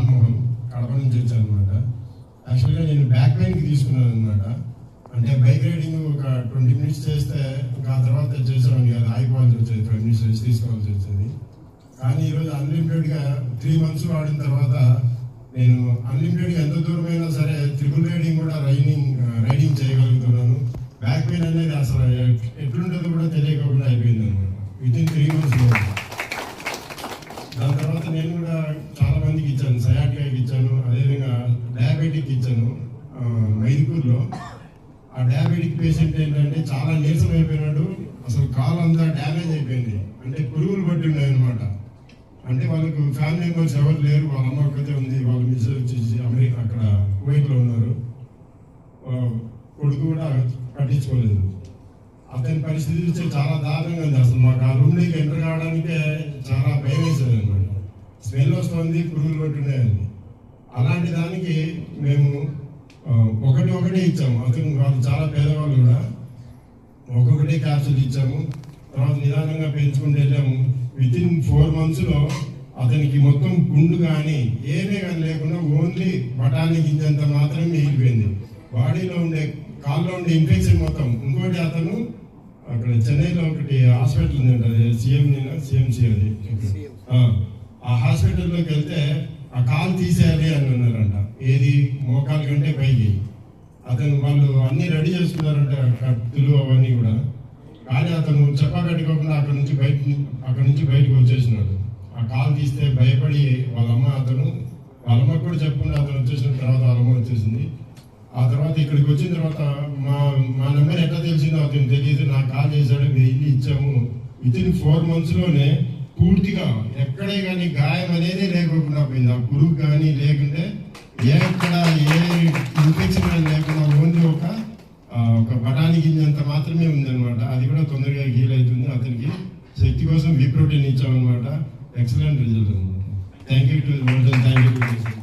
రామ్మోహన్, కడప నుంచి వచ్చాను అనమాట. యాక్చువల్గా నేను బ్యాక్ పెయిన్కి తీసుకున్నాను అనమాట. అంటే బైక్ రైడింగ్ ఒక 20 minutes చేస్తే ఇంకా ఆ తర్వాత చేసేవాడిని కాదు, ఆగిపోవాల్సి వచ్చేది, 5 minutes రెస్ట్ తీసుకోవాల్సి వచ్చేది. కానీ ఈరోజు అన్లిమిటెడ్గా 3 months వాడిన తర్వాత నేను అన్లిమిటెడ్గా ఎంత దూరమైనా సరే ట్రిపుల్ రైడింగ్ కూడా రైడింగ్ చేయగలుగుతున్నాను. బ్యాక్ పెయిన్ అనేది అసలు ఎట్లుంటుందో కూడా తెలియకుండా అయిపోయింది అనమాట వితిన్ 3 months. దాని తర్వాత నేను కూడా చాలా మందికి ఇచ్చాను, సయాటికాకి ఇచ్చాను, అదేవిధంగా డయాబెటిక్ ఇచ్చాను మైదుకూరులో. ఆ డయాబెటిక్ పేషెంట్ ఏంటంటే చాలా నీరసం అయిపోయినాడు, అసలు కాలు అంతా డ్యామేజ్ అయిపోయింది, అంటే పురుగులు పట్టి ఉన్నాయి అనమాట. అంటే వాళ్ళకు ఫ్యామిలీ మెంబర్స్ ఎవరు లేరు, వాళ్ళ అమ్మ ఒక్కతే ఉంది, వాళ్ళ మిస్సెస్ వచ్చేసి అమెరికా అక్కడ కువైట్లో ఉన్నారు, కొడుకు కూడా పట్టించుకోలేదు. అతని పరిస్థితి చూస్తే చాలా దారుణంగా ఉంది. అసలు మాకు ఆ రూమ్లోకి ఎంటర్ కావడానికే చాలా భయం వేసేది అనమాట. స్మెల్ వస్తుంది, పురుగులు పట్టున్నాయండి. అలాంటి దానికి మేము ఒకటే ఇచ్చాము. వాళ్ళు చాలా పేదవాళ్ళు కూడా, ఒక్కొక్కటే క్యాప్సూల్ ఇచ్చాము. తర్వాత నిదానంగా పెంచుకుంటూ వెళ్ళాము. వితిన్ 4 months అతనికి మొత్తం గుండు కానీ ఏమీ కానీ లేకుండా ఓన్లీ బఠానీ గింజంత మాత్రమే మిగిలిపోయింది. బాడీలో ఉండే కాల్లో ఉండే ఇన్ఫెక్షన్ మొత్తం. ఇంకోటి అతను అక్కడ చెన్నైలో ఒకటి హాస్పిటల్ ఉందంట, సిఎంసి అది, ఆ హాస్పిటల్లోకి వెళ్తే ఆ కాలు తీసేయాలి అని అన్నారంట. ఏది మోకాల కంటే పైకి. వాళ్ళు అన్ని రెడీ చేసుకున్నారంట, కత్తులు అవన్నీ కూడా. కానీ అతను చెప్పగట్టుకోకుండా అక్కడ నుంచి బయటకు వచ్చేసినాడు. ఆ కాలు తీస్తే భయపడి వాళ్ళ అమ్మ కూడా చెప్పకుండా అతను వచ్చేసిన తర్వాత వాళ్ళ అమ్మ వచ్చేసింది. ఆ తర్వాత ఇక్కడికి వచ్చిన తర్వాత మా నెంబర్ ఎట్లా తెలిసిందో అతను తెలియదు. నాకు కాల్ చేశాడు, 1000 ఇచ్చాము. వితిన్ 4 months పూర్తిగా ఎక్కడే కానీ గాయం అనేది లేకుండా పోయింది. ఆ పురుగు కానీ లేకుంటే ఎక్కడ ఏ ఇన్ఫెక్షన్ కానీ లేకుండా ఓన్లీ ఒక బఠానీ గింజంత మాత్రమే ఉందన్నమాట. అది కూడా తొందరగా హీల్ అవుతుంది. అతనికి శక్తి కోసం వి ప్రోటీన్ ఇచ్చామన్నమాట. ఎక్సలెంట్ రిజల్ట్ అనమాట. Thank you to